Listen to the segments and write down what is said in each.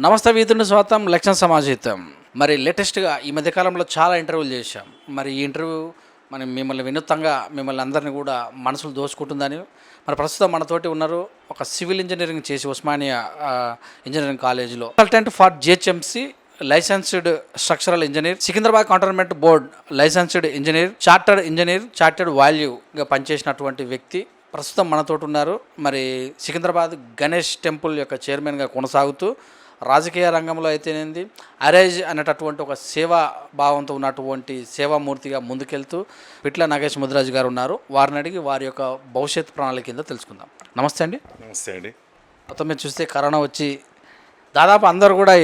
నమస్తే వీధుని స్వాతం లక్ష్యం సమాజితం. మరి లేటెస్ట్గా ఈ మధ్యకాలంలో చాలా ఇంటర్వ్యూలు చేశాం. మరి ఈ ఇంటర్వ్యూ మనం మిమ్మల్ని వినూత్నంగా మిమ్మల్ని అందరినీ కూడా మనసులు దోచుకుంటుందని మరి ప్రస్తుతం మనతోటి ఉన్నారు ఒక సివిల్ ఇంజనీరింగ్ చేసి ఉస్మానియా ఇంజనీరింగ్ కాలేజీలో consultant for GHMC licensed structural engineer, Secunderabad cantonment board licensed engineer, chartered వాల్యూగా పనిచేసినటువంటి వ్యక్తి ప్రస్తుతం మనతోటి ఉన్నారు. మరి సికింద్రాబాద్ గణేష్ టెంపుల్ యొక్క చైర్మన్గా కొనసాగుతూ రాజకీయ రంగంలో అయితేనేది అరైజ్ అనేటటువంటి ఒక సేవా భావంతో ఉన్నటువంటి సేవామూర్తిగా ముందుకెళ్తూ పిట్ల నాగేష్ ముదిరాజు గారు ఉన్నారు. వారిని అడిగి వారి యొక్క భవిష్యత్ ప్రణాళిక కింద తెలుసుకుందాం. నమస్తే అండి. నమస్తే అండి. మొత్తం మీరు చూస్తే కరోనా వచ్చి దాదాపు అందరూ కూడా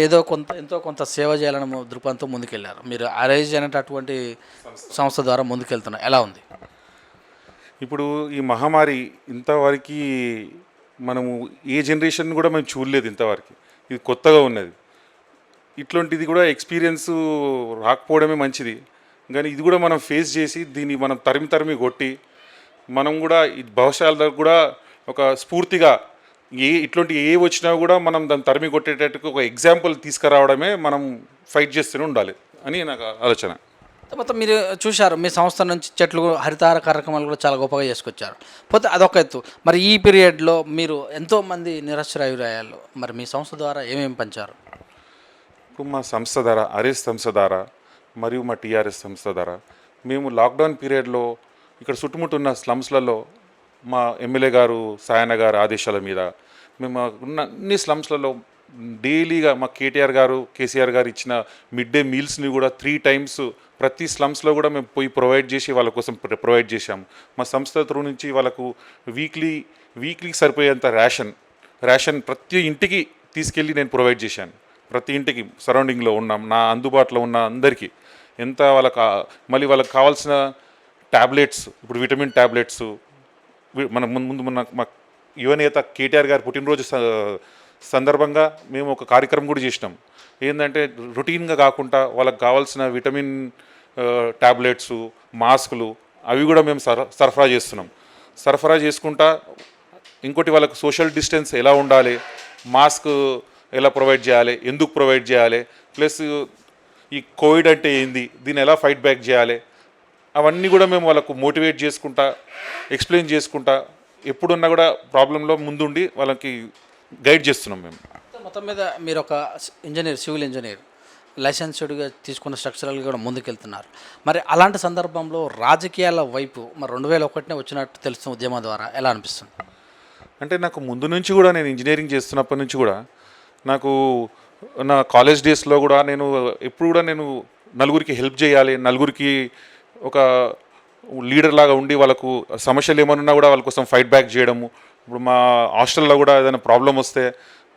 ఎంతో కొంత సేవ చేయాలని దృక్పథంతో ముందుకెళ్ళారు. మీరు అరైజ్ అనేటటువంటి సంస్థ ద్వారా ముందుకెళ్తున్నారు. ఎలా ఉంది ఇప్పుడు ఈ మహమ్మారి ఇంతవరకు మనము ఏ జనరేషన్ కూడా మేము చూడలేదు. ఇంతవరకు ఇది కొత్తగా ఉన్నది. ఇట్లాంటిది కూడా ఎక్స్పీరియన్స్ రాకపోవడమే మంచిది. కానీ ఇది కూడా మనం ఫేస్ చేసి దీన్ని మనం తరిమి కొట్టి మనం కూడా భవిష్యత్తులో కూడా ఒక స్ఫూర్తిగా ఇట్లాంటి ఏ వచ్చినా కూడా మనం దాన్ని తరిమి కొట్టేటట్టుకు ఒక ఎగ్జాంపుల్ తీసుకురావడమే మనం ఫైట్ చేస్తూనే ఉండాలి అని నాకు ఆలోచన. మొత్తం మీరు చూశారు, మీ సంస్థ నుంచి చెట్లు హరితార కార్యక్రమాలు కూడా చాలా గొప్పగా చేసుకొచ్చారు. పోతే అదొక ఎత్తు. మరి ఈ పీరియడ్లో మీరు ఎంతోమంది నిరక్షరాయురాయాలు మరి మీ సంస్థ ద్వారా ఏమేమి పంచారు? ఇప్పుడు మా సంస్థ ద్వారా ఆర్ఎస్ సంస్థ ద్వారా మరియు మా టీఆర్ఎస్ సంస్థ ద్వారా మేము లాక్డౌన్ పీరియడ్లో ఇక్కడ చుట్టుముట్టున్న స్లమ్స్లలో మా ఎమ్మెల్యే గారు సాయన్న గారు ఆదేశాల మీద మేము ఉన్న అన్ని స్లమ్స్లలో డైలీగా మా కేసీఆర్ గారు ఇచ్చిన మిడ్ డే మీల్స్ని కూడా 3 times ప్రతి స్లమ్స్లో కూడా మేము పోయి ప్రొవైడ్ చేసి వాళ్ళ కోసం ప్రొవైడ్ చేశాము. మా సంస్థ త్రూ నుంచి వాళ్ళకు వీక్లీ సరిపోయేంత రేషన్ ప్రతి ఇంటికి తీసుకెళ్ళి నేను ప్రొవైడ్ చేశాను. ప్రతి ఇంటికి సరౌండింగ్లో ఉన్నాం నా అందుబాటులో ఉన్న అందరికీ ఎంత మళ్ళీ వాళ్ళకి కావాల్సిన ట్యాబ్లెట్స్, ఇప్పుడు విటమిన్ ట్యాబ్లెట్స్ మన ముందు మా యువనేత కేటీఆర్ గారు పుట్టినరోజు సందర్భంగా మేము ఒక కార్యక్రమం కూడా చేసినాం. ఏంటంటే రొటీన్గా కాకుండా వాళ్ళకి కావాల్సిన విటమిన్ ట్యాబ్లెట్స్, మాస్కులు అవి కూడా మేము సరఫరా చేసుకుంటా. ఇంకోటి వాళ్ళకు సోషల్ డిస్టెన్స్ ఎలా ఉండాలి, మాస్క్ ఎలా ప్రొవైడ్ చేయాలి, ఎందుకు ప్రొవైడ్ చేయాలి, ప్లస్ ఈ కోవిడ్ అంటే ఏంది, దీన్ని ఎలా ఫైట్ బ్యాక్ చేయాలి, అవన్నీ కూడా మేము వాళ్ళకు మోటివేట్ చేసుకుంటా ఎక్స్ప్లెయిన్ చేసుకుంటా ఎప్పుడున్నా కూడా ప్రాబ్లంలో ముందుండి వాళ్ళకి గైడ్ చేస్తున్నాం మేము. మొత్తం మీద మీరు ఒక సివిల్ ఇంజనీర్ లైసెన్స్డ్గా తీసుకున్న స్ట్రక్చరల్గా కూడా ముందుకెళ్తున్నారు. మరి అలాంటి సందర్భంలో రాజకీయాల వైపు మరి 2001 వచ్చినట్టు తెలుస్తున్న ఉద్యమం ద్వారా ఎలా అనిపిస్తుంది? అంటే నాకు ముందు నుంచి కూడా నేను ఇంజనీరింగ్ చేస్తున్నప్పటి నుంచి కూడా నాకు నా కాలేజ్ డేస్లో కూడా నేను ఎప్పుడు కూడా నేను నలుగురికి హెల్ప్ చేయాలి, నలుగురికి ఒక లీడర్ లాగా ఉండి వాళ్ళకు సమస్యలు ఏమన్నా కూడా వాళ్ళ కోసం ఫైట్ బ్యాక్ చేయడము. ఇప్పుడు మా హాస్టల్లో కూడా ఏదైనా ప్రాబ్లం వస్తే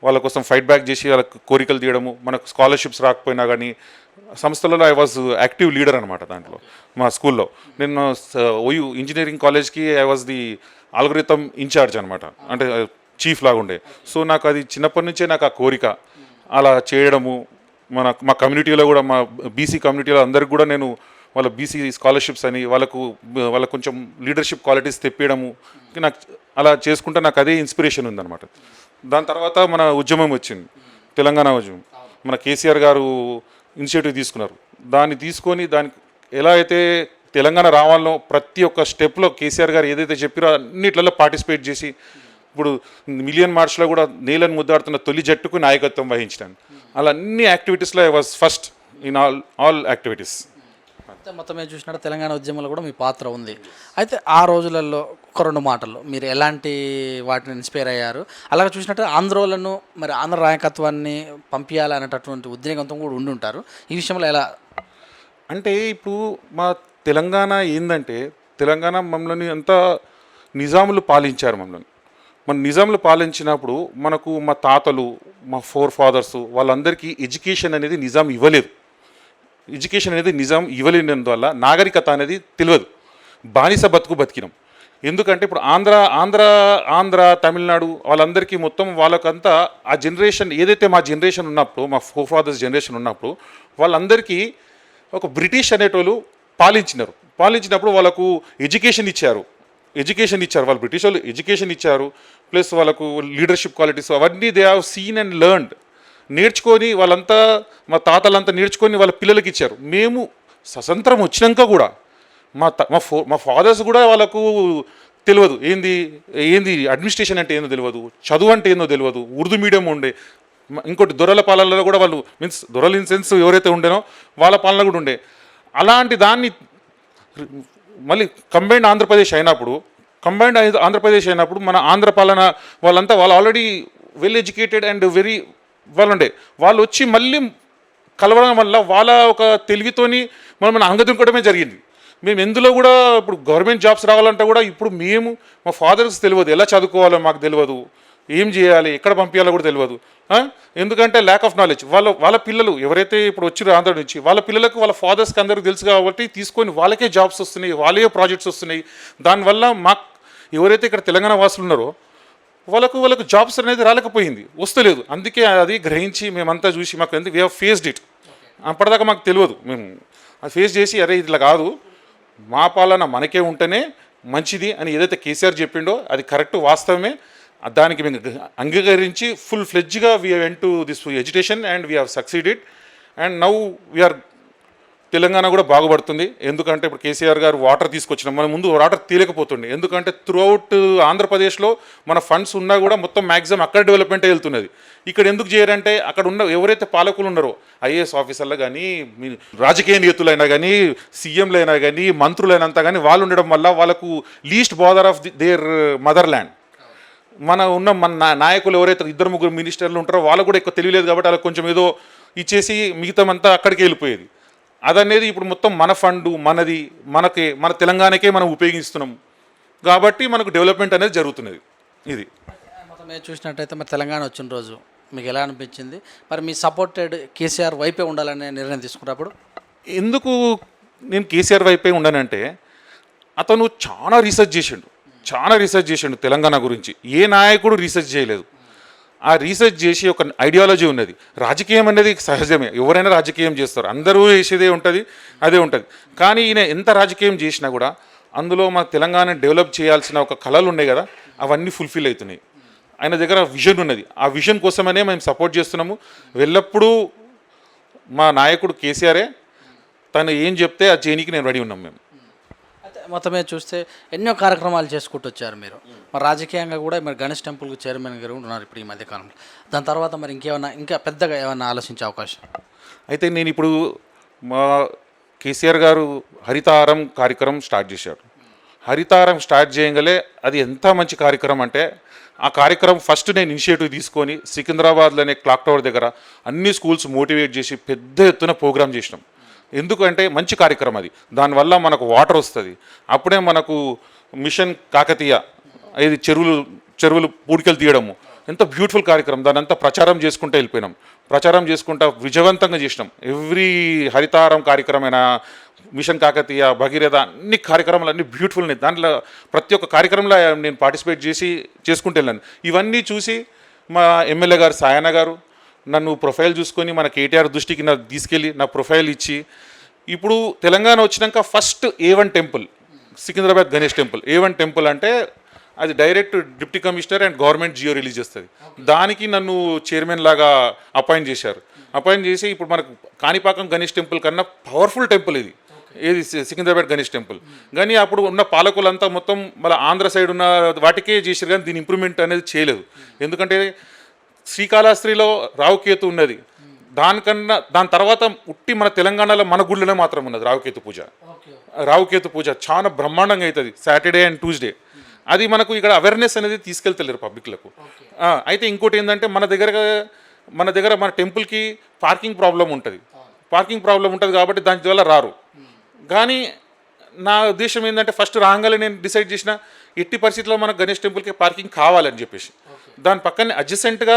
వాళ్ళ కోసం ఫైట్ బ్యాక్ చేసి వాళ్ళకి కోరికలు తీయడము. మనకు స్కాలర్షిప్స్ రాకపోయినా కానీ సంస్థలలో ఐ వాజ్ యాక్టివ్ లీడర్ అనమాట. దాంట్లో మా స్కూల్లో నేను ఓయూ ఇంజనీరింగ్ కాలేజ్కి I was the algorithm incharge అనమాట, అంటే చీఫ్ లాగా ఉండే. సో నాకు అది చిన్నప్పటి నుంచే నాకు ఆ కోరిక అలా చేయడము. మా కమ్యూనిటీలో కూడా మా బీసీ కమ్యూనిటీలో అందరికి కూడా నేను వాళ్ళ బీసీ స్కాలర్షిప్స్ అని వాళ్ళకు కొంచెం లీడర్షిప్ క్వాలిటీస్ తెప్పియడము నాకు అలా చేసుకుంటే నాకు అదే ఇన్స్పిరేషన్ ఉందన్నమాట. దాని తర్వాత మన ఉద్యమం వచ్చింది, తెలంగాణ ఉద్యమం. మన కేసీఆర్ గారు ఇనిషియేటివ్ తీసుకున్నారు. దాన్ని తీసుకొని దానికి ఎలా అయితే తెలంగాణ రావాలనో ప్రతి ఒక్క స్టెప్లో కేసీఆర్ గారు ఏదైతే చెప్పారో అన్నిట్లలో పార్టిసిపేట్ చేసి ఇప్పుడు మిలియన్ మార్చ్లో కూడా నేలను ముద్దాడుతున్న తొలి జట్టుకు నాయకత్వం వహించడానికి అలా అన్ని యాక్టివిటీస్లో I was first in all activities. మొత్తం మీద చూసినట్టు తెలంగాణ ఉద్యమంలో కూడా మీ పాత్ర ఉంది. అయితే ఆ రోజులలో ఒక 2 మాటలు మీరు ఎలాంటి వాటిని ఇన్స్పైర్ అయ్యారు? అలాగే చూసినట్టు ఆంధ్రోలను మరి ఆంధ్ర నాయకత్వాన్ని పంపించాలి అనేటటువంటి ఉద్రేకంతో కూడా ఉండి ఉంటారు. ఈ విషయంలో ఎలా అంటే ఇప్పుడు మా తెలంగాణ ఏంటంటే తెలంగాణ మమ్మల్ని అంతా నిజాములు పాలించారు. మన నిజాములు పాలించినప్పుడు మనకు మా తాతలు మా ఫాదర్స్ వాళ్ళందరికీ ఎడ్యుకేషన్ అనేది నిజాం ఇవ్వలేదు. ఎడ్యుకేషన్ అనేది నిజాం ఇవ్వలేనందువల్ల నాగరికత అనేది తెలియదు, బానిస బతికినాం. ఎందుకంటే ఇప్పుడు ఆంధ్ర తమిళనాడు వాళ్ళందరికీ మొత్తం వాళ్ళకంతా ఆ జనరేషన్ ఏదైతే మా జనరేషన్ ఉన్నప్పుడు మా ఫాదర్స్ జనరేషన్ ఉన్నప్పుడు వాళ్ళందరికీ ఒక బ్రిటిష్ అనేటోళ్ళు పాలించినప్పుడు వాళ్ళకు ఎడ్యుకేషన్ ఇచ్చారు. వాళ్ళు బ్రిటిష్ వాళ్ళు ఎడ్యుకేషన్ ఇచ్చారు, ప్లస్ వాళ్ళకు లీడర్షిప్ క్వాలిటీస్ అవన్నీ they have seen and learned. నేర్చుకొని వాళ్ళంతా మా తాతలంతా నేర్చుకొని వాళ్ళ పిల్లలకి ఇచ్చారు. మేము స్వతంత్రం వచ్చినాక కూడా మా ఫాదర్స్ కూడా వాళ్ళకు తెలియదు ఏంది అడ్మినిస్ట్రేషన్ అంటే ఏందో తెలియదు, చదువు అంటే ఏందో తెలియదు, ఉర్దూ మీడియం ఉండే. ఇంకోటి దొరల పాలనలో కూడా వాళ్ళు మీన్స్ దొరల ఇన్ సెన్స్ ఎవరైతే ఉండేనో వాళ్ళ పాలన కూడా ఉండే. అలాంటి దాన్ని మళ్ళీ కంబైన్డ్ ఆంధ్రప్రదేశ్ అయినప్పుడు మన ఆంధ్ర పాలన వాళ్ళు already well educated and very వాళ్ళు వచ్చి మళ్ళీ కలవడం వల్ల వాళ్ళ ఒక తెలివితోని మనం అంగదింపడమే జరిగింది. మేము ఎందులో కూడా ఇప్పుడు గవర్నమెంట్ జాబ్స్ రావాలంటే కూడా ఇప్పుడు మా ఫాదర్స్ తెలియదు, ఎలా చదువుకోవాలో మాకు తెలియదు, ఏం చేయాలి, ఎక్కడ పంపించాలో కూడా తెలియదు. ఎందుకంటే ల్యాక్ ఆఫ్ నాలెడ్జ్. వాళ్ళ పిల్లలు ఎవరైతే ఇప్పుడు వచ్చారో ఆంధ్ర నుంచి వాళ్ళ పిల్లలకు వాళ్ళ ఫాదర్స్కి అందరికీ తెలుసు కాబట్టి తీసుకొని వాళ్ళకే జాబ్స్ వస్తున్నాయి, వాళ్ళే ప్రాజెక్ట్స్ వస్తున్నాయి. దానివల్ల ఎవరైతే ఇక్కడ తెలంగాణ వాసులు ఉన్నారో వాళ్ళకు జాబ్స్ అనేది రాలేకపోయింది, వస్తలేదు. అందుకే అది గ్రహించి మేమంతా చూసి మాకు వీ హ్యావ్ ఫేస్డ్ ఇట్. అప్పటిదాకా మాకు తెలియదు, మేము అది ఫేస్ చేసి అరే ఇట్లా కాదు, మా పాలన మనకే ఉంటేనే మంచిది అని ఏదైతే కేసీఆర్ చెప్పిండో అది కరెక్ట్, వాస్తవమే. దానికి మేము అంగీకరించి ఫుల్ ఫ్లెడ్జ్గా we went to this education and we have succeeded. And now we are Telangana కూడా బాగుపడుతుంది. ఎందుకంటే ఇప్పుడు కేసీఆర్ గారు వాటర్ తీసుకొచ్చినాం, మన ముందు వాటర్ తీయలేకపోతుండే. ఎందుకంటే త్రూఅవుట్ ఆంధ్రప్రదేశ్లో మన ఫండ్స్ ఉన్నా కూడా మొత్తం మ్యాక్సిమం అక్కడ డెవలప్మెంటే వెళ్తున్నది. ఇక్కడ ఎందుకు చేయరంటే అక్కడ ఉన్న ఎవరైతే పాలకులు ఉన్నారో ఐఏఎస్ ఆఫీసర్లు కానీ రాజకీయ నేతలైనా కానీ సీఎంలైనా కానీ మంత్రులైనంతా కానీ వాళ్ళు ఉండడం వల్ల వాళ్ళకు least bother of their mother land. మన నాయకులు ఎవరైతే 2-3 మినిస్టర్లు ఉంటారో వాళ్ళకు కూడా ఎక్కువ తెలియలేదు కాబట్టి వాళ్ళకి కొంచెం ఏదో ఇచ్చేసి మిగతామంతా అక్కడికి వెళ్ళిపోయేది. అదనేది ఇప్పుడు మొత్తం మన ఫండు మనది, మన తెలంగాణకే మనం ఉపయోగిస్తున్నాం కాబట్టి మనకు డెవలప్మెంట్ అనేది జరుగుతున్నది. ఇది మొత్తం మీరు చూసినట్టయితే మరి తెలంగాణ వచ్చిన రోజు మీకు ఎలా అనిపించింది? మరి మీ సపోర్టెడ్ కేసీఆర్ వైపే ఉండాలనే నిర్ణయం తీసుకున్నప్పుడు ఎందుకు నేను కేసీఆర్ వైపే ఉండనంటే అతను చాలా రీసెర్చ్ చేసిండు తెలంగాణ గురించి. ఏ నాయకుడు రీసెర్చ్ చేయలేదు. ఆ రీసెర్చ్ చేసి ఒక ఐడియాలజీ ఉన్నది. రాజకీయం అనేది సహజమే, ఎవరైనా రాజకీయం చేస్తారు, అందరూ చేసేదే ఉంటుంది, అదే ఉంటుంది. కానీ ఈయన ఎంత రాజకీయం చేసినా కూడా అందులో మన తెలంగాణ డెవలప్ చేయాల్సిన ఒక కళలు ఉన్నాయి కదా, అవన్నీ ఫుల్ఫిల్ అవుతున్నాయి. ఆయన దగ్గర విజన్ ఉన్నది. ఆ విజన్ కోసమనే మేము సపోర్ట్ చేస్తున్నాము. ఎల్లప్పుడూ మా నాయకుడు కేసీఆరే, తను ఏం చెప్తే అది చేయడానికి నేను రెడీ ఉన్నాం మేము. మొత్తమే చూస్తే ఎన్నో కార్యక్రమాలు చేసుకుంటూ వచ్చారు మీరు. మరి రాజకీయంగా కూడా మరి గణేష్ టెంపుల్కి చైర్మన్ గారు ఉన్నారు ఇప్పుడు ఈ మధ్యకాలంలో. దాని తర్వాత మరి ఇంకా పెద్దగా ఏమైనా ఆలోచించే అవకాశం? అయితే నేను ఇప్పుడు మా కేసీఆర్ గారు హరితారం కార్యక్రమం స్టార్ట్ చేశారు. హరితారం స్టార్ట్ చేయగలే అది ఎంత మంచి కార్యక్రమం అంటే ఆ కార్యక్రమం ఫస్ట్ నేను ఇనిషియేటివ్ తీసుకొని సికింద్రాబాద్లోనే క్లాక్ టవర్ దగ్గర అన్ని స్కూల్స్ మోటివేట్ చేసి పెద్ద ఎత్తున ప్రోగ్రామ్ చేసినాం. ఎందుకంటే మంచి కార్యక్రమం అది. దానివల్ల మనకు వాటర్ వస్తుంది. అప్పుడే మనకు మిషన్ కాకతీయ ఇది చెరువులు పూడికలు తీయడము ఎంత బ్యూటిఫుల్ కార్యక్రమం. దాని అంతా ప్రచారం చేసుకుంటూ వెళ్ళిపోయినాం. ప్రచారం చేసుకుంటా విజయవంతంగా చేసినాం. ఎవ్రీ హరితారం కార్యక్రమమైన మిషన్ కాకతీయ భగీరథ అన్ని కార్యక్రమాలు అన్నీ బ్యూటిఫుల్ ఉన్నాయి. దాంట్లో ప్రతి ఒక్క కార్యక్రమంలో నేను పార్టిసిపేట్ చేసుకుంటూ వెళ్ళాను. ఇవన్నీ చూసి మా ఎమ్మెల్యే గారు సాయన్న గారు నన్ను ప్రొఫైల్ చూసుకొని మన కేటీఆర్ దృష్టికి తీసుకెళ్ళి నా ప్రొఫైల్ ఇచ్చి ఇప్పుడు తెలంగాణ వచ్చినాక first A1 temple Secunderabad Ganesh temple. A1 temple అంటే అది direct deputy commissioner and government GO release చేస్తుంది. దానికి నన్ను చైర్మన్ లాగా అపాయింట్ చేశారు. అపాయింట్ చేసి ఇప్పుడు మనకు కాణిపాకం గణేష్ టెంపుల్ కన్నా పవర్ఫుల్ టెంపుల్ ఏది సికింద్రాబాద్ గణేష్ టెంపుల్. కానీ అప్పుడు ఉన్న పాలకులంతా మొత్తం మళ్ళీ ఆంధ్ర సైడ్ ఉన్న వాటికే చేశారు కానీ దీని ఇంప్రూవ్మెంట్ అనేది చేయలేదు. ఎందుకంటే శ్రీకాళహస్తిలో రావుకేతు ఉన్నది, దాని తర్వాత ఉట్టి మన తెలంగాణలో మన గుళ్ళనే మాత్రం ఉన్నది రావుకేతు పూజ చాలా బ్రహ్మాండంగా అవుతుంది సాటర్డే అండ్ ట్యూస్డే. అది మనకు ఇక్కడ అవేర్నెస్ అనేది తీసుకెళ్తలేరు పబ్లిక్లకు. అయితే ఇంకోటి ఏంటంటే మన దగ్గర మన టెంపుల్కి పార్కింగ్ ప్రాబ్లం ఉంటుంది కాబట్టి దాని వల్ల రారు. కానీ నా ఉద్దేశం ఏంటంటే ఫస్ట్ రాగానే నేను డిసైడ్ చేసిన ఎట్టి పరిస్థితుల్లో మన గణేష్ టెంపుల్కి పార్కింగ్ కావాలని చెప్పేసి దాని పక్కనే అడ్జసెంట్గా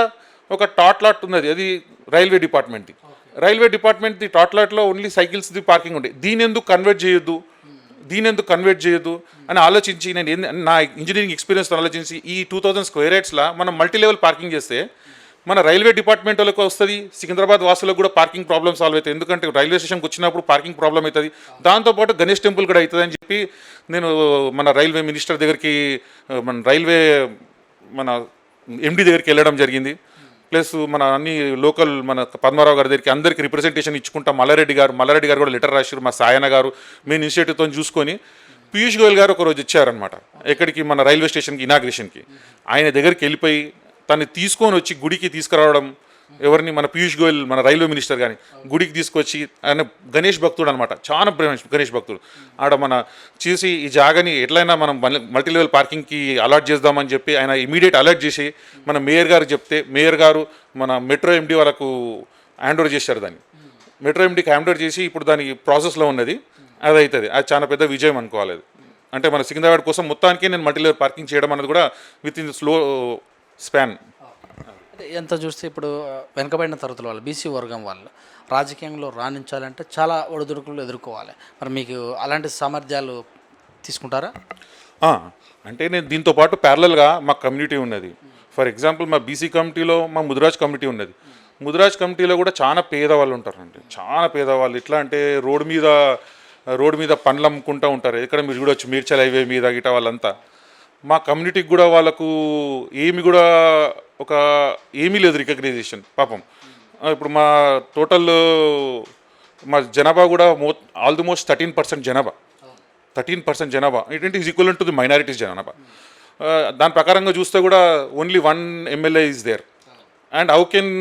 ఒక టాట్ లాట్ ఉన్నది, అది రైల్వే డిపార్ట్మెంట్ది టాట్ లాట్లో ఓన్లీ సైకిల్స్ది పార్కింగ్ ఉండే. దీని ఎందుకు కన్వర్ట్ చేయొద్దు అని ఆలోచించి నేను నా ఇంజనీరింగ్ ఎక్స్పీరియన్స్ ఆలోచించి ఈ 2000 స్క్వేర్ యార్డ్స్లో మనం మల్టీ లెవెల్ పార్కింగ్ చేస్తే మన రైల్వే డిపార్ట్మెంట్ వాళ్ళకి వస్తుంది, సికింద్రాబాద్ వాసులకు కూడా పార్కింగ్ ప్రాబ్లమ్ సాల్వ్ అవుతుంది. ఎందుకంటే రైల్వే స్టేషన్కి వచ్చినప్పుడు పార్కింగ్ ప్రాబ్లం అవుతుంది, దాంతోపాటు గణేష్ టెంపుల్ కూడా అవుతుంది అని చెప్పి నేను మన రైల్వే మినిస్టర్ దగ్గరికి మన ఎండి దగ్గరికి వెళ్ళడం జరిగింది. ప్లస్ మన అన్ని లోకల్ మన పద్మారావు గారి దగ్గరికి అందరికి రిప్రజెంటేషన్ ఇచ్చుకుంటా మల్లారెడ్డి గారు కూడా లెటర్ రాశారు, మా సాయన గారు మెయిన్ ఇనిషియేటివ్తో చూసుకొని పీయూష్ గోయల్ గారు ఒకరోజు ఇచ్చారనమాట. ఎక్కడికి మన రైల్వే స్టేషన్కి ఇనాగ్రేషన్కి ఆయన దగ్గరికి వెళ్ళిపోయి తను తీసుకొని వచ్చి గుడికి తీసుకురావడం, ఎవరిని మన పీయూష్ గోయల్ మన రైల్వే మినిస్టర్ కానీ గుడికి తీసుకొచ్చి ఆయన గణేష్ భక్తుడు అనమాట, చాలా గణేష్ భక్తుడు. ఆడ మన చేసి ఈ జాగాని ఎట్లయినా మనం మల్టీ లెవెల్ పార్కింగ్కి అలాట్ చేద్దామని చెప్పి ఆయన ఇమీడియట్ అలర్ట్ చేసి మన మేయర్ గారు చెప్తే మేయర్ గారు మన మెట్రో ఎండి వాళ్ళకు హ్యాండ్ ఓవర్ చేశారు. దాన్ని మెట్రో ఎండికి హ్యాండ్ ఓవర్ చేసి ఇప్పుడు దానికి ప్రాసెస్లో ఉన్నది, అది అవుతుంది. అది చాలా పెద్ద విజయం అనుకోవాలి. అది అంటే మన సికింద్రాబాద్ కోసం మొత్తానికి నేను మల్టీ లెవెల్ పార్కింగ్ చేయడం అనేది కూడా విత్ ఇన్ స్లో స్పాన్. అంటే ఎంత చూస్తే ఇప్పుడు వెనుకబడిన తరగతుల వాళ్ళు బీసీ వర్గం వాళ్ళు రాజకీయంలో రాణించాలంటే చాలా ఒడిదుడుకులు ఎదుర్కోవాలి. మరి మీకు అలాంటి సామర్థ్యాలు తీసుకుంటారా? అంటే నేను దీంతో పాటు ప్యారలల్గా మా కమ్యూనిటీ ఉన్నది. ఫర్ ఎగ్జాంపుల్ మా బీసీ కమిటీలో మా ముదిరాజ్ కమిటీ ఉన్నది. ముదిరాజ్ కమిటీలో కూడా చాలా పేదవాళ్ళు ఉంటారండి, చాలా పేదవాళ్ళు. ఎట్లా అంటే రోడ్డు మీద పండ్లు అమ్ముకుంటూ ఉంటారు. ఎక్కడ మీరు చూడవచ్చు మీర్చల్ హైవే మీద గిట వాళ్ళంతా. మా కమ్యూనిటీకి కూడా వాళ్ళకు ఏమీ లేదు రికగ్నైజేషన్ పాపం. ఇప్పుడు మా టోటల్ మా జనాభా కూడా ఆల్మోస్ట్ 13% జనాభా ఏంటంటే is equal to the minorities జనాభా. దాని ప్రకారంగా చూస్తే కూడా only 1 MLA is there. And how can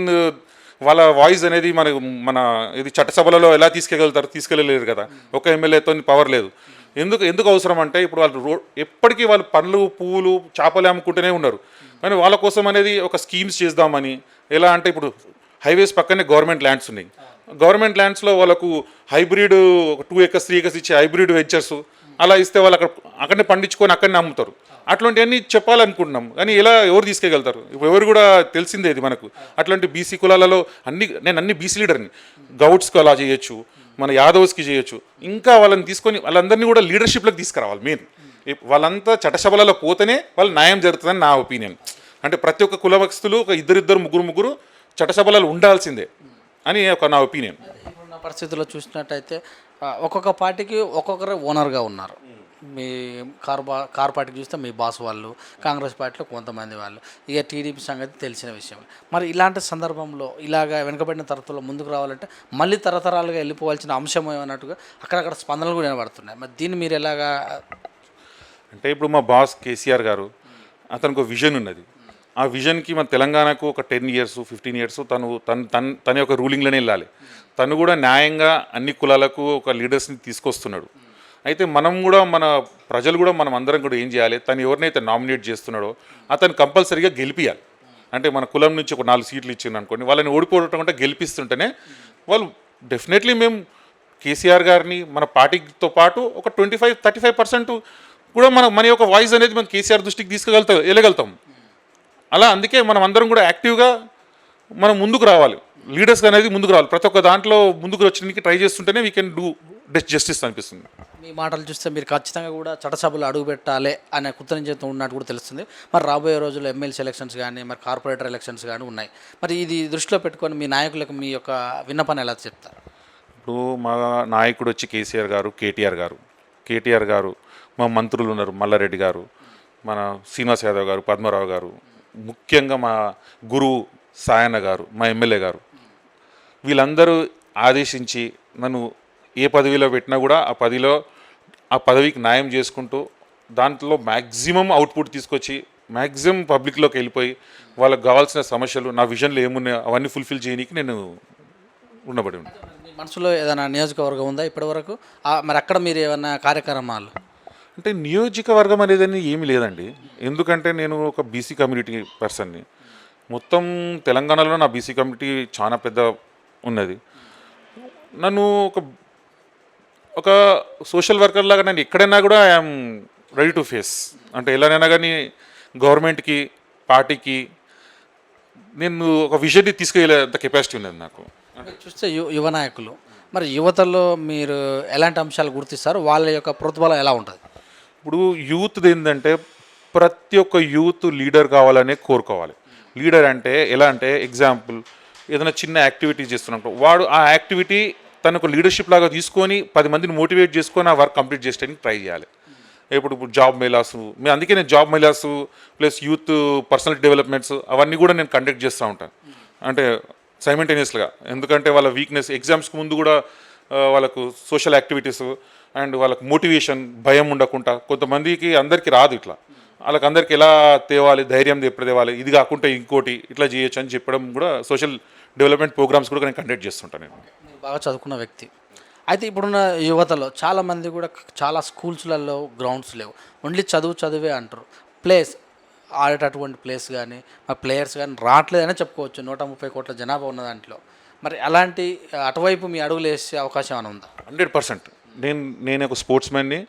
వాళ్ళ వాయిస్ అనేది మన ఇది చట్టసభలలో ఎలా తీసుకెళ్ళలేరు కదా, ఒక ఎమ్మెల్యేతో పవర్ లేదు. ఎందుకు అవసరం అంటే ఇప్పుడు వాళ్ళు ఎప్పటికీ వాళ్ళు పండ్లు పువ్వులు చేపలు అమ్ముకుంటూనే ఉన్నారు. కానీ వాళ్ళ కోసం అనేది ఒక స్కీమ్స్ చేద్దామని, ఎలా అంటే ఇప్పుడు హైవేస్ పక్కనే గవర్నమెంట్ ల్యాండ్స్ ఉన్నాయి. గవర్నమెంట్ ల్యాండ్స్లో వాళ్ళకు హైబ్రిడ్ ఒక 2 acres 3 acres ఇచ్చే హైబ్రిడ్ వెంచర్స్ అలా ఇస్తే వాళ్ళు అక్కడనే పండించుకొని అక్కడనే అమ్ముతారు. అట్లాంటివన్నీ చెప్పాలనుకుంటున్నాం కానీ ఎవరు తీసుకెళ్తారు? ఎవరు కూడా తెలిసిందే ఇది మనకు. అట్లాంటి బీసీ కులాలలో నేను అన్ని బీసీ లీడర్ని, గౌడ్స్కి అలా చేయొచ్చు, మన యాదవ్స్కి చేయొచ్చు. ఇంకా వాళ్ళని తీసుకొని వాళ్ళందరినీ కూడా లీడర్షిప్లోకి తీసుకురావాలి. మెయిన్ వాళ్ళంతా చట్టసభలలో పోతేనే వాళ్ళ న్యాయం జరుగుతుందని నా ఒపీనియన్. అంటే ప్రతి ఒక్క కులవస్తులు ఒక ఇద్దరు ముగ్గురు చట్టసభలలో ఉండాల్సిందే అని నా ఒపీనియన్. ఇప్పుడున్న పరిస్థితుల్లో చూసినట్టయితే ఒక్కొక్క పార్టీకి ఒక్కొక్కరు ఓనర్గా ఉన్నారు. మీ కార్ పార్టీకి చూస్తే మీ బాస్ వాళ్ళు, కాంగ్రెస్ పార్టీలో కొంతమంది వాళ్ళు, ఇక టీడీపీ సంగతి తెలిసిన విషయం. మరి ఇలాంటి సందర్భంలో ఇలాగ వెనుకబడిన తరగతుల్లో ముందుకు రావాలంటే మళ్ళీ తరతరాలుగా వెళ్ళిపోవాల్సిన అంశం ఏమన్నట్టుగా అక్కడక్కడ స్పందనలు కూడా వినబడుతున్నాయి. మరి దీన్ని మీరు ఎలాగా? అంటే ఇప్పుడు మా బాస్ కేసీఆర్ గారు అతనికి ఒక విజన్ ఉన్నది. ఆ విజన్కి మన తెలంగాణకు ఒక 10 years 15 years తన యొక్క రూలింగ్లోనే వెళ్ళాలి. తను కూడా న్యాయంగా అన్ని కులాలకు ఒక లీడర్స్ని తీసుకొస్తున్నాడు. అయితే మనం కూడా మన ప్రజలు కూడా మనం అందరం కూడా ఏం చేయాలి, తను ఎవరినైతే నామినేట్ చేస్తున్నాడో అతను కంపల్సరీగా గెలిపియాలి. అంటే మన కులం నుంచి ఒక 4 seats ఇచ్చింది అనుకోండి, వాళ్ళని ఓడిపోవటం అంటే గెలిపిస్తుంటేనే వాళ్ళు డెఫినెట్లీ మేము కేసీఆర్ గారిని మన పార్టీతో పాటు ఒక 25-35% కూడా మన యొక్క వాయిస్ అనేది మనం కేసీఆర్ దృష్టికి వెళ్ళగలుగుతాం. అలా అందుకే మనం అందరం కూడా యాక్టివ్గా మనం ముందుకు రావాలి, లీడర్స్ అనేది ముందుకు రావాలి. ప్రతి ఒక్క దాంట్లో ముందుకు వచ్చడానికి ట్రై చేస్తుంటేనే వీ కెన్ డూ జస్టిస్ అనిపిస్తుంది. మీ మాటలు చూస్తే మీరు ఖచ్చితంగా కూడా చట్టసభలో అడుగు పెట్టాలి అనే కృతజ్ఞత ఉన్నట్టు కూడా తెలుస్తుంది. మరి రాబోయే రోజుల్లో ఎమ్మెల్సీ ఎలక్షన్స్ కానీ మరి కార్పొరేటర్ ఎలక్షన్స్ కానీ ఉన్నాయి. మరి ఇది దృష్టిలో పెట్టుకొని మీ నాయకులకు మీ యొక్క విన్నపాన్ని ఎలా చెప్తారు? ఇప్పుడు మా నాయకుడు వచ్చి కేటీఆర్ గారు, మా మంత్రులు ఉన్నారు మల్లారెడ్డి గారు, మన శ్రీనివాస్ యాదవ్ గారు, పద్మారావు గారు, ముఖ్యంగా మా గురువు సాయన్న గారు, మా ఎమ్మెల్యే గారు, వీళ్ళందరూ ఆదేశించి నన్ను ఏ పదవిలో పెట్టినా కూడా ఆ పదవికి న్యాయం చేసుకుంటూ దాంట్లో మ్యాక్సిమం అవుట్పుట్ తీసుకొచ్చి మ్యాక్సిమం పబ్లిక్లోకి వెళ్ళిపోయి వాళ్ళకి కావాల్సిన సమస్యలు నా విజన్లో ఏమున్నాయో అవన్నీ ఫుల్ఫిల్ చేయడానికి నేను ఉండబడి ఉన్నాను. మీ మనసులో ఏదైనా నియోజకవర్గం ఉందా ఇప్పటివరకు? మరి అక్కడ మీరు ఏమైనా కార్యక్రమాలు? అంటే నియోజకవర్గం అనేది ఏమీ లేదండి. ఎందుకంటే నేను ఒక బీసీ కమ్యూనిటీ పర్సన్ని. మొత్తం తెలంగాణలో నా బీసీ కమ్యూనిటీ చాలా పెద్ద ఉన్నది. నన్ను ఒక సోషల్ వర్కర్ లాగా నేను ఎక్కడైనా కూడా ఐఎమ్ రెడీ టు ఫేస్. అంటే ఎలానైనా కానీ గవర్నమెంట్కి, పార్టీకి నేను ఒక విజన్ని తీసుకెళ్ళేంత కెపాసిటీ ఉన్నది నాకు. చూస్తే యువ నాయకులు, మరి యువతలో మీరు ఎలాంటి అంశాలు గుర్తిస్తారు? వాళ్ళ యొక్క ప్రోత్బలం ఎలా ఉంటుంది? ఇప్పుడు యూత్ది ఏంటంటే ప్రతి ఒక్క యూత్ లీడర్ కావాలనే కోరుకోవాలి. లీడర్ అంటే ఎలా అంటే ఎగ్జాంపుల్ ఏదైనా చిన్న యాక్టివిటీ చేస్తున్నప్పుడు వాడు ఆ యాక్టివిటీ తనకు లీడర్షిప్ లాగా తీసుకొని 10 మందిని మోటివేట్ చేసుకొని ఆ వర్క్ కంప్లీట్ చేసేటానికి ట్రై చేయాలి. ఇప్పుడు జాబ్ మేళాసు, అందుకే నేను జాబ్ మేళాసు ప్లస్ యూత్ పర్సనల్ డెవలప్మెంట్స్ అవన్నీ కూడా నేను కండక్ట్ చేస్తూ ఉంటాను. అంటే సైమెంటేనియస్గా, ఎందుకంటే వాళ్ళ వీక్నెస్ ఎగ్జామ్స్కి ముందు కూడా వాళ్ళకు సోషల్ యాక్టివిటీస్ అండ్ వాళ్ళకు మోటివేషన్, భయం ఉండకుండా, కొంతమందికి అందరికీ రాదు ఇట్లా, వాళ్ళకి అందరికి ఎలా తేవాలి, ధైర్యం ఎప్పుడు తేవాలి, ఇది కాకుండా ఇంకోటి ఇట్లా చేయొచ్చు అని చెప్పడం కూడా సోషల్ డెవలప్మెంట్ ప్రోగ్రామ్స్ కూడా నేను కండక్ట్ చేస్తుంటాను నేను. మీరు బాగా చదువుకున్న వ్యక్తి అయితే ఇప్పుడున్న యువతలో చాలామంది కూడా చాలా స్కూల్స్లలో గ్రౌండ్స్ లేవు, ఓన్లీ చదువే అంటారు. ప్లేస్ ఆడేటటువంటి ప్లేస్ కానీ మా ప్లేయర్స్ కానీ రావట్లేదనే చెప్పుకోవచ్చు. 130 కోట్ల జనాభా ఉన్న దాంట్లో మరి అలాంటి అటువైపు మీ అడుగులు వేసే అవకాశం ఏమైనా ఉందా? 100%. నేను ఒక స్పోర్ట్స్ మ్యాన్ని.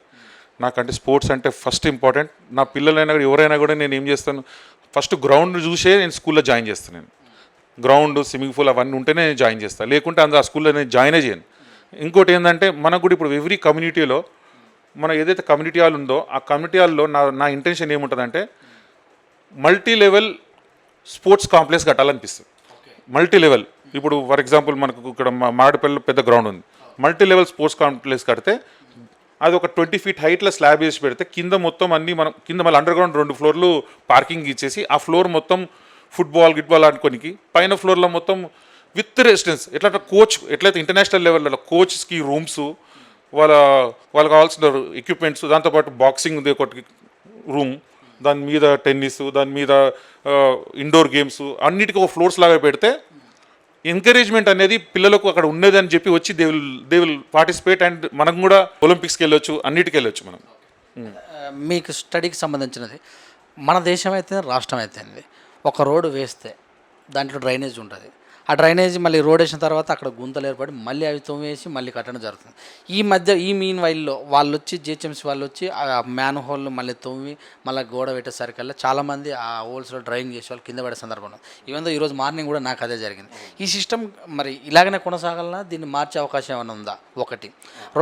నాకంటే స్పోర్ట్స్ అంటే ఫస్ట్ ఇంపార్టెంట్. నా పిల్లలైనా కూడా ఎవరైనా కూడా నేను ఏం చేస్తాను, ఫస్ట్ గ్రౌండ్ చూసే నేను స్కూల్లో జాయిన్ చేస్తాను. నేను గ్రౌండ్, స్విమ్మింగ్ పూల్ అవన్నీ ఉంటేనే నేను జాయిన్ చేస్తాను, లేకుంటే అందులో ఆ స్కూల్లో నేను జాయినే చేయను. ఇంకోటి ఏంటంటే మనకు కూడా ఇప్పుడు ఎవ్రీ కమ్యూనిటీలో మన ఏదైతే కమ్యూనిటీ హాల్ ఉందో ఆ కమ్యూనిటీ హాల్లో నా ఇంటెన్షన్ ఏముంటుందంటే మల్టీ లెవెల్ స్పోర్ట్స్ కాంప్లెక్స్ కట్టాలనిపిస్తుంది. మల్టీ లెవెల్, ఇప్పుడు ఫర్ ఎగ్జాంపుల్ మనకు ఇక్కడ మామిడిపల్లిలో పెద్ద గ్రౌండ్ ఉంది, మల్టీ లెవెల్ స్పోర్ట్స్ కాంప్లెక్స్ కడితే అది ఒక 20 feet హైట్లో స్లాబ్ వేసి పెడితే కింద మొత్తం అన్నీ మనం కింద మళ్ళీ అండర్ గ్రౌండ్ 2 floors పార్కింగ్ ఇచ్చేసి ఆ ఫ్లోర్ మొత్తం ఫుట్బాల్ గిట్బాల్ ఆడుకోనికి, పైన ఫ్లోర్లో మొత్తం విత్ రెసిడెన్స్, ఎట్లా కోచ్ ఎట్లయితే ఇంటర్నేషనల్ లెవెల్లో కోచ్కి రూమ్స్, వాళ్ళకి కావాల్సిన ఎక్విప్మెంట్స్, దాంతోపాటు బాక్సింగ్ ఒకటి రూమ్, దాని మీద టెన్నిస్, దాని మీద ఇండోర్ గేమ్స్ అన్నిటికీ ఒక ఫ్లోర్స్ లాగా పెడితే ఎంకరేజ్మెంట్ అనేది పిల్లలకు అక్కడ ఉన్నదని చెప్పి వచ్చి దే విల్ పార్టిసిపేట్ అండ్ మనం కూడా ఒలింపిక్స్కి వెళ్ళొచ్చు, అన్నిటికి వెళ్ళొచ్చు మనం. మీకు స్టడీకి సంబంధించినది మన దేశం అయితే రాష్ట్రం అయితే ఒక రోడ్డు వేస్తే దాంట్లో డ్రైనేజ్ ఉంటుంది, ఆ డ్రైనేజ్ మళ్ళీ రోడ్ వేసిన తర్వాత అక్కడ గుంతలు ఏర్పడి మళ్ళీ అవి తోమేసి మళ్ళీ కట్టడం జరుగుతుంది. ఈ మీన్ వైల్లో వాళ్ళు వచ్చి జిహెచ్ఎంసీ వాళ్ళు వచ్చి ఆ మ్యాన్ హోల్ను మళ్ళీ తోమి మళ్ళీ గోడ పెట్టేసరికల్లా చాలామంది ఆ హోల్స్లో డ్రైవింగ్ చేసే వాళ్ళు కింద పడే సందర్భం ఉంది. ఈవెన్ ఈరోజు మార్నింగ్ కూడా నాకు అదే జరిగింది. ఈ సిస్టమ్ మరి ఇలాగనే కొనసాగాలన్నా దీన్ని మార్చే అవకాశం ఏమైనా ఉందా? ఒకటి.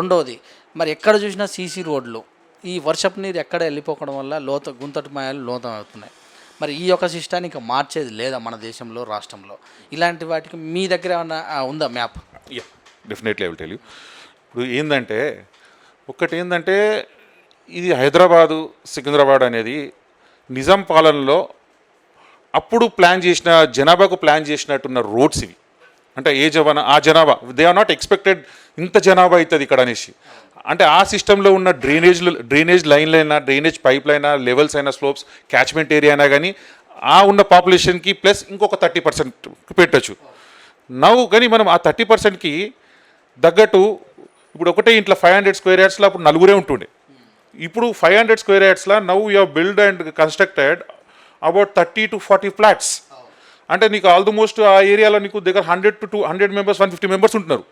రెండవది, మరి ఎక్కడ చూసినా సీసీ రోడ్లు ఈ వర్షపు నీరు ఎక్కడ వెళ్ళిపోవడం వల్ల గుంతటి మాయాలు లోతం అవుతున్నాయి. మరి ఈ యొక్క సిస్టాన్ని ఇంకా మార్చేది లేదా మన దేశంలో, రాష్ట్రంలో? ఇలాంటి వాటికి మీ దగ్గర ఏమన్నా ఉందా map? Definitely I will tell you. ఇప్పుడు ఏంటంటే ఇది హైదరాబాదు, సికింద్రాబాద్ అనేది నిజాం పాలనలో అప్పుడు ప్లాన్ చేసిన జనాభాకు ప్లాన్ చేసినట్టున్న రోడ్స్ ఇవి. అంటే ఆ జనాభా దే ఆర్ నాట్ ఎక్స్పెక్టెడ్ ఇంత జనాభా అవుతుంది ఇక్కడ అనేసి. అంటే ఆ సిస్టంలో ఉన్న డ్రైనేజ్ లైన్లు అయినా, డ్రైనేజ్ పైప్ అయినా, లెవెల్స్ అయినా, స్లోప్స్, క్యాచ్మెంట్ ఏరియా అయినా కానీ ఆ ఉన్న పాపులేషన్కి ప్లస్ ఇంకొక 30% పెట్టచ్చు కానీ మనం ఆ 30%కి తగ్గట్టు ఇప్పుడు ఒకటే ఇంట్లో 500 square yardsలో అప్పుడు నలుగురే ఉంటుండే. ఇప్పుడు 500 square yardsలో you have build and constructed about 30 to 40 flats. అంటే నీకు ఆల్మోస్ట్ ఆ ఏరియాలో నీకు దగ్గర 100 to 200 members, 150 members ఉంటున్నారు.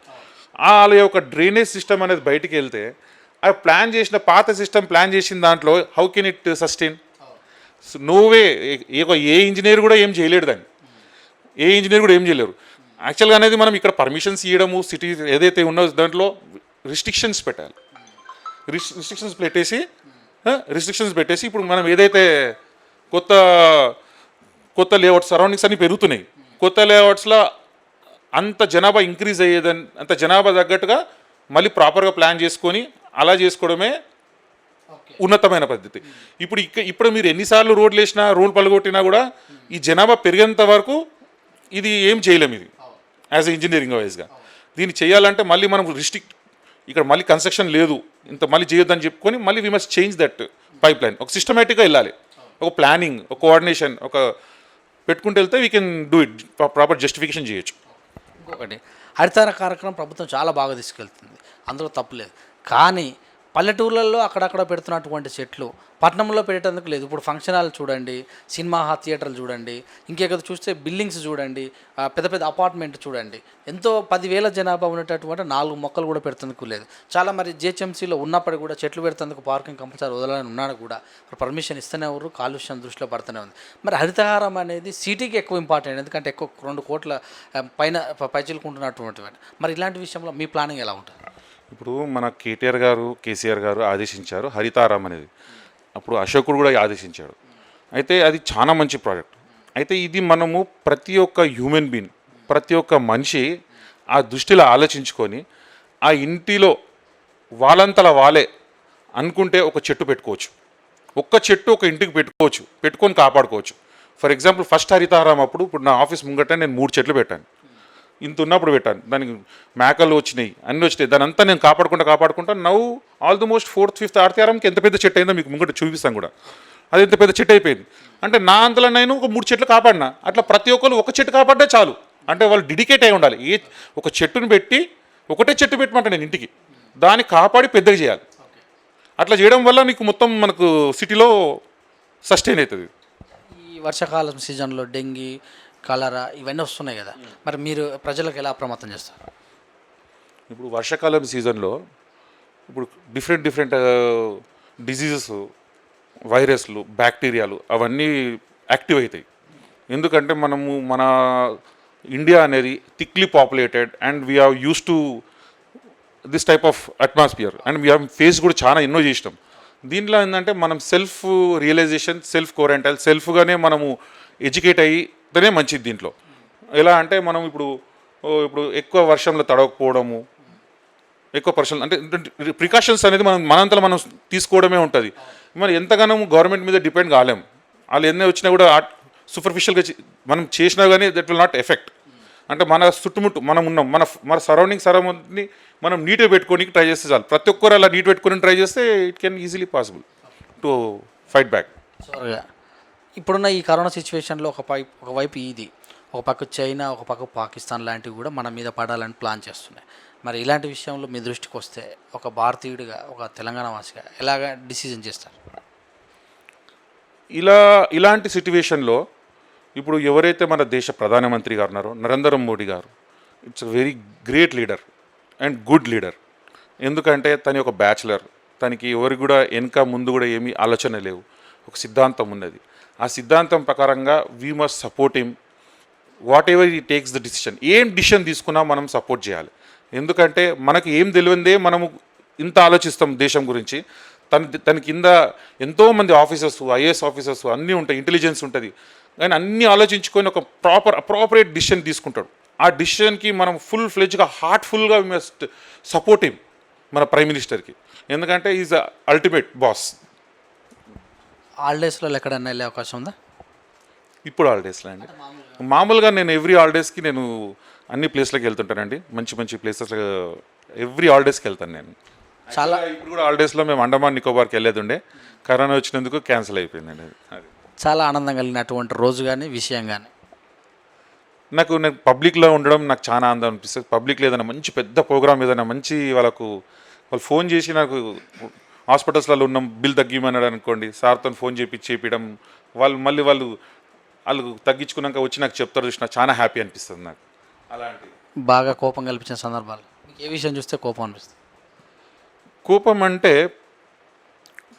వాళ్ళ యొక్క డ్రైనేజ్ సిస్టమ్ అనేది బయటికి వెళ్తే అవి పాత సిస్టమ్ ప్లాన్ చేసిన దాంట్లో how can it sustain? No way. ఏ ఇంజనీర్ కూడా ఏం చేయలేడు దాన్ని, చేయలేరు యాక్చువల్గా. అనేది మనం ఇక్కడ పర్మిషన్స్ ఇవ్వడము, సిటీ ఏదైతే ఉన్నో దాంట్లో రిస్ట్రిక్షన్స్ పెట్టాలి. రిస్ట్రిక్షన్స్ పెట్టేసి ఇప్పుడు మనం ఏదైతే కొత్త లేఅవుట్స్ సరౌండింగ్స్ అన్నీ పెరుగుతున్నాయి, కొత్త లేఅవుట్స్లో అంత జనాభా ఇంక్రీజ్ అయ్యేదని, అంత జనాభా తగ్గట్టుగా మళ్ళీ ప్రాపర్గా ప్లాన్ చేసుకొని అలా చేసుకోవడమే ఉన్నతమైన పద్ధతి. ఇప్పుడు మీరు ఎన్నిసార్లు రోడ్లు వేసినా, రోడ్లు పలగొట్టినా కూడా ఈ జనాభా పెరిగేంత వరకు ఇది ఏం చేయలేము. ఇది యాజ్ ఇంజనీరింగ్ వైజ్గా దీన్ని చేయాలంటే మళ్ళీ మనం ఇక్కడ మళ్ళీ కన్స్ట్రక్షన్ లేదు, ఇంత మళ్ళీ చేయొద్దని చెప్పుకొని మళ్ళీ we must change that pipe line. ఒక సిస్టమేటిక్గా వెళ్ళాలి, ఒక ప్లానింగ్, ఒక కోఆర్డినేషన్ పెట్టుకుంటూ వెళ్తే we can do it, proper justification చేయొచ్చు. ఇంకొకటి, హరితార కార్యక్రమం ప్రభుత్వం చాలా బాగా తీసుకెళ్తుంది, అందులో తప్పులేదు. కానీ పల్లెటూర్లలో అక్కడక్కడ పెడుతున్నటువంటి చెట్లు పట్టణంలో పెట్టేందుకు లేదు. ఇప్పుడు ఫంక్షన్ హాల్ చూడండి, సినిమా థియేటర్లు చూడండి, ఇంకెక్కడ చూస్తే బిల్డింగ్స్ చూడండి, పెద్ద పెద్ద అపార్ట్మెంట్ చూడండి, ఎంతో 10,000 జనాభా ఉన్నటువంటి 4 మొక్కలు కూడా పెడుతుందుకు లేదు. చాలా మరి జిహెచ్ఎంసీలో ఉన్నప్పటికీ కూడా చెట్లు పెడుతుందుకు పార్కింగ్ కంపల్సరీ వదలని ఉన్నాడు కూడా పర్మిషన్ ఇస్తూనే ఎవరు, కాలుష్యం దృష్టిలో పడుతూనే ఉంది. మరి హరితహారం అనేది సిటీకి ఎక్కువ ఇంపార్టెంట్, ఎందుకంటే ఎక్కువ 2 కోట్ల పైన పైచిలుకుంటున్నటువంటి. మరి ఇలాంటి విషయంలో మీ ప్లానింగ్ ఎలా ఉంటుంది? ఇప్పుడు మన కేసీఆర్ గారు ఆదేశించారు హరితారం అనేది, అప్పుడు అశోకుడు కూడా ఆదేశించాడు. అయితే అది చాలా మంచి ప్రాజెక్ట్. అయితే ఇది మనము ప్రతి ఒక్క హ్యూమన్ బీయింగ్, ప్రతి ఒక్క మనిషి ఆ దృష్టిలో ఆలోచించుకొని ఆ ఇంటిలో వాళ్ళంతలా వాళ్ళే అనుకుంటే ఒక చెట్టు పెట్టుకోవచ్చు, ఒక్క చెట్టు ఒక ఇంటికి పెట్టుకొని కాపాడుకోవచ్చు. ఫర్ ఎగ్జాంపుల్ ఫస్ట్ హరితారం అప్పుడు ఇప్పుడు నా ఆఫీస్ ముంగట నేను 3 చెట్లు పెట్టాను, ఇంత ఉన్నప్పుడు పెట్టాను, దానికి మేకలు వచ్చినాయి, అన్నీ వచ్చినాయి, దాని అంతా నేను కాపాడుకుంటా నవ్వు ఆల్మోస్ట్ 4th 5th హరితారంకి ఎంత పెద్ద చెట్టు అయిందో మీకు ముంగట చూపిస్తాను కూడా. అది ఎంత పెద్ద చెట్టు అయిపోయింది అంటే నా అంతలో నేను ఒక 3 చెట్లు కాపాడినా. అట్లా ప్రతి ఒక్కరు ఒక చెట్టు కాపాడితే చాలు, అంటే వాళ్ళు డెడికేట్ అయి ఉండాలి. ఒక చెట్టుని పెట్టి ఒకటే చెట్టు పెట్టమంట నేను ఇంటికి, దాన్ని కాపాడి పెద్దగా చేయాలి. అట్లా చేయడం వల్ల నీకు మొత్తం మనకు సిటీలో సస్టైన్ అవుతుంది. ఈ వర్షాకాలం సీజన్లో డెంగీ, కలరా ఇవన్నీ వస్తున్నాయి కదా, మరి మీరు ప్రజలకు ఎలా అప్రమత్తం చేస్తారు? ఇప్పుడు వర్షాకాలం సీజన్లో ఇప్పుడు డిఫరెంట్ డిసీజెస్, వైరస్లు, బ్యాక్టీరియాలు అవన్నీ యాక్టివ్ అవుతాయి. ఎందుకంటే మన ఇండియా అనేది thickly populated and we have use to this type of atmosphere and we have face కూడా చాలా ఎన్నో చేసినాం. దీంట్లో ఏంటంటే మనం సెల్ఫ్ రియలైజేషన్, సెల్ఫ్ క్వారంటైన్, సెల్ఫ్గానే మనము ఎడ్యుకేట్ అయితేనే మంచిది. దీంట్లో ఎలా అంటే మనం ఇప్పుడు ఎక్కువ వర్షంలో తడవకపోవడము, ఎక్కువ పరిశ్రమలు అంటే ప్రికాషన్స్ అనేది మనంతలో మనం తీసుకోవడమే ఉంటుంది. మరి ఎంతగానో గవర్నమెంట్ మీద డిపెండ్ కాలేము. వాళ్ళు ఎన్ని వచ్చినా కూడా సూపర్ఫిషియల్గా మనం చేసినా కానీ దట్ విల్ నాట్ ఎఫెక్ట్. అంటే మన చుట్టుముట్టు మనం ఉన్నాం, మన సరౌండింగ్ని మనం నీట్గా పెట్టుకోనికి ట్రై చేస్తే చాలు. ప్రతి ఒక్కరు అలా నీట్ పెట్టుకొని ట్రై చేస్తే it can easily possible to fight back. ఇప్పుడున్న ఈ కరోనా సిచ్యువేషన్లో ఒకవైపు ఇది, ఒక పక్క చైనా, ఒక పక్క పాకిస్తాన్ లాంటివి కూడా మన మీద పడాలని ప్లాన్ చేస్తున్నాయి. మరి ఇలాంటి విషయంలో మీ దృష్టికి వస్తే ఒక భారతీయుడిగా, ఒక తెలంగాణ వాసిగా ఎలాగ డిసిజన్ చేస్తారు? ఇలాంటి సిట్యువేషన్లో ఇప్పుడు ఎవరైతే మన దేశ ప్రధానమంత్రి గారు ఉన్నారో నరేంద్ర మోడీ గారు, it's very great leader and good leader. ఎందుకంటే తను ఒక బ్యాచులర్, తనకి ఎవరికి కూడా వెనక ముందు కూడా ఏమీ ఆలోచన లేవు, ఒక సిద్ధాంతం ఉన్నది. ఆ సిద్ధాంతం ప్రకారంగా we must support him what ever ఈ టేక్స్ ద డిసిషన్. ఏం డిసిషన్ తీసుకున్నా మనం సపోర్ట్ చేయాలి. ఎందుకంటే మనకు ఏం తెలియదే మనము ఇంత ఆలోచిస్తాం దేశం గురించి. తన కింద ఎంతోమంది ఆఫీసర్స్, ఐఏఎస్ ఆఫీసర్స్ అన్నీ ఉంటాయి, ఇంటెలిజెన్స్ ఉంటుంది, కానీ అన్నీ ఆలోచించుకొని ఒక అప్రాపరేట్ డిసిషన్ తీసుకుంటాడు. ఆ డిసిషన్కి మనం ఫుల్గా హార్ట్ఫుల్గా మస్ట్ సపోర్ట్ హిమ్ మన ప్రైమ్ మినిస్టర్కి. ఎందుకంటే ఈజ్ అల్టిమేట్ బాస్. హాలిడేస్లో ఎక్కడన్నా వెళ్ళే అవకాశం ఉందా? ఇప్పుడు హాలిడేస్లో అండి, మామూలుగా నేను ఎవ్రీ హాలిడేస్కి నేను అన్ని ప్లేస్లకి వెళ్తుంటానండి, మంచి ప్లేసెస్ ఎవ్రీ హాలిడేస్కి వెళ్తాను నేను. చాలా ఇప్పుడు కూడా హాలిడేస్లో మేము అండమాన్ నికోబార్కి వెళ్ళేది ఉండే, కరోనా వచ్చినందుకు క్యాన్సిల్ అయిపోయిందండి. అది చాలా ఆనందం కలిగినటువంటి రోజు కానీ విషయం కానీ. నాకు పబ్లిక్లో ఉండడం నాకు చాలా ఆనందం అనిపిస్తుంది. పబ్లిక్లో ఏదైనా మంచి పెద్ద ప్రోగ్రామ్, ఏదైనా మంచి వాళ్ళు ఫోన్ చేసి నాకు హాస్పిటల్స్లలో ఉన్న బిల్ తగ్గిమన్నాడు అనుకోండి, సార్తో ఫోన్ చేపించడం, వాళ్ళు తగ్గించుకున్నాక వచ్చి నాకు చెప్తారు చూసి నాకు చాలా హ్యాపీ అనిపిస్తుంది. నాకు అలాంటి బాగా కోపం కల్పించిన సందర్భాలు మీకు ఏ విషయం చూస్తే కోపం అనిపిస్తుంది?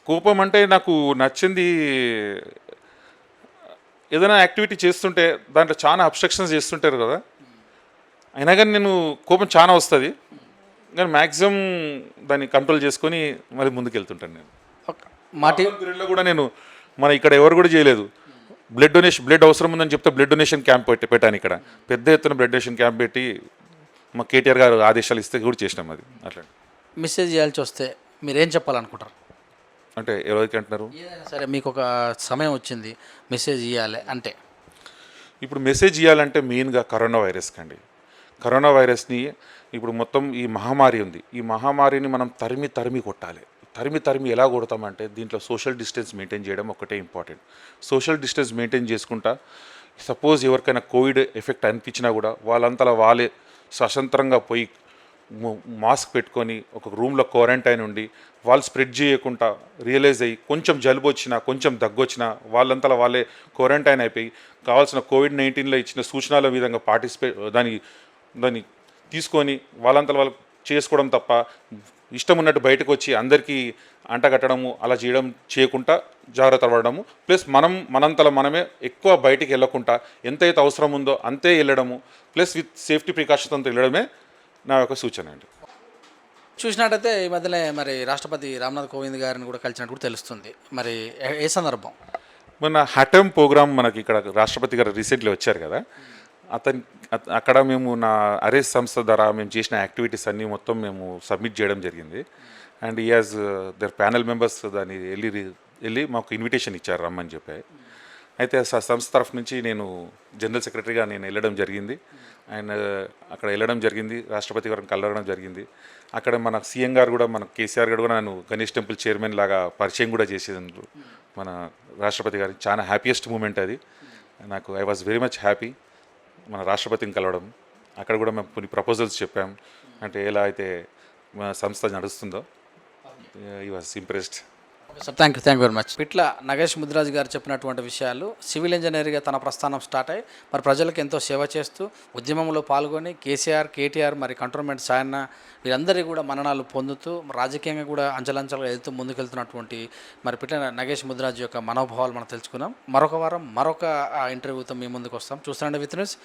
కోపం అంటే నాకు నచ్చింది ఏదైనా యాక్టివిటీ చేస్తుంటే దాంట్లో చాలా అబ్స్ట్రక్షన్స్ చేస్తుంటారు కదా, అయినా కానీ నేను కోపం చాలా వస్తుంది, కానీ మ్యాక్సిమం దాన్ని కంట్రోల్ చేసుకొని మరి ముందుకు వెళ్తుంటాను. నేను మా పీరియడ్లో కూడా నేను మన ఇక్కడ ఎవరు కూడా చేయలేదు, బ్లడ్ అవసరం ఉందని చెప్తే బ్లడ్ డొనేషన్ క్యాంప్ పెట్టాను. ఇక్కడ పెద్ద ఎత్తున బ్లడ్ డొనేషన్ క్యాంప్ పెట్టి మా కేటీఆర్ గారు ఆదేశాలు ఇస్తే కూడా చేసినాం. అది అట్లా మెసేజ్ చేయాల్సి వస్తే మీరు ఏం చెప్పాలనుకుంటారు? అంటే ఎవరికి అంటున్నారు? ఏదైనా సరే మీకు ఒక సమయం వచ్చింది మెసేజ్ ఇవ్వాలి అంటే, ఇప్పుడు మెసేజ్ ఇవ్వాలంటే మెయిన్గా కరోనా వైరస్కి అండి. కరోనా వైరస్ని ఇప్పుడు మొత్తం ఈ మహమ్మారి ఉంది, ఈ మహమ్మారిని మనం తరిమి కొట్టాలి. తరిమి ఎలా కొడతామంటే దీంట్లో సోషల్ డిస్టెన్స్ మెయింటైన్ చేయడం ఒకటే ఇంపార్టెంట్. సోషల్ డిస్టెన్స్ మెయింటైన్ చేసుకుంటా సపోజ్ ఎవరికైనా కోవిడ్ ఎఫెక్ట్ అనిపించినా కూడా వాళ్ళంతలా వాళ్ళే స్వతంత్రంగా పోయి మాస్క్ పెట్టుకొని ఒక రూమ్లో క్వారంటైన్ ఉండి వాళ్ళు స్ప్రెడ్ చేయకుండా రియలైజ్ అయ్యి కొంచెం జలుబు వచ్చినా కొంచెం దగ్గొచ్చినా వాళ్ళంతలా వాళ్ళే క్వారంటైన్ అయిపోయి కావాల్సిన COVID-19లో ఇచ్చిన సూచనల విధంగా దాన్ని తీసుకొని వాళ్ళంతలా వాళ్ళు చేసుకోవడం తప్ప ఇష్టం ఉన్నట్టు బయటకు వచ్చి అందరికీ అంటగట్టడము అలా చేయకుండా జాగ్రత్త పడడము, ప్లస్ మనంతలో మనమే ఎక్కువ బయటికి వెళ్ళకుండా ఎంతైతే అవసరం ఉందో అంతే వెళ్ళడము, ప్లస్ విత్ సేఫ్టీ ప్రికాషన్స్ అంతా వెళ్ళడమే నా యొక్క సూచన అండి. చూసినట్టయితే ఈ మధ్యనే మరి రాష్ట్రపతి రామ్నాథ్ కోవింద్ గారిని కూడా కలిసినట్టు కూడా తెలుస్తుంది. మరి ఏ సందర్భం? మొన్న హటమ్ ప్రోగ్రామ్ మనకి ఇక్కడ రాష్ట్రపతి గారు రీసెంట్లీ వచ్చారు కదా, అక్కడ మేము నా అరేస్ సంస్థ ద్వారా మేము చేసిన యాక్టివిటీస్ అన్నీ మొత్తం మేము సబ్మిట్ చేయడం జరిగింది. అండ్ ఈ యాజ్ దర్ ప్యానల్ మెంబర్స్ దాన్ని వెళ్ళి మాకు ఇన్విటేషన్ ఇచ్చారు రమ్మని చెప్పి. అయితే సంస్థ తరఫు నుంచి నేను జనరల్ సెక్రటరీగా నేను వెళ్ళడం జరిగింది. అండ్ అక్కడ వెళ్ళడం జరిగింది, రాష్ట్రపతి గారిని కలవడం జరిగింది. అక్కడ మన సీఎం గారు కూడా, మన కేసీఆర్ గారు కూడా నన్ను గణేష్ టెంపుల్ చైర్మన్ లాగా పరిచయం కూడా చేసేందుకు మన రాష్ట్రపతి గారికి చాలా హ్యాపీయెస్ట్ మూమెంట్ అది. నాకు I was very much happy మన రాష్ట్రపతిని కలవడం. అక్కడ కూడా మేము కొన్ని ప్రపోజల్స్ చెప్పాం, అంటే ఎలా అయితే మా సంస్థ నడుస్తుందో. ఈ was impressed. Sir thank you very much. ఇట్ల నగేష్ ముదిరాజ్ గారు చెప్పినటువంటి విషయాలు, సివిల్ ఇంజనీర్గా తన ప్రస్థానం స్టార్ట్ అయ్యి మరి ప్రజలకు ఎంతో సేవ చేస్తూ ఉద్యమంలో పాల్గొని కేసీఆర్, కేటీఆర్, మరి కంటోన్మెంట్ సాయన్న వీరందరికీ కూడా మన్ననలు పొందుతూ రాజకీయంగా కూడా అంచెలంచెలుగా వెళ్తూ ముందుకెళ్తున్నటువంటి మరి పిట్ల నగేష్ ముదిరాజ్ యొక్క మనోభావాలు మనం తెలుసుకున్నాం. మరొక వారం మరొక ఇంటర్వ్యూతో మీ ముందుకు వస్తాం. చూస్తుండండి విత్ న్యూస్.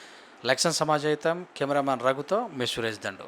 లక్ష్యం సమాజహితం. కెమెరామ్యాన్ రఘుతో మీ సురేష్ దండు.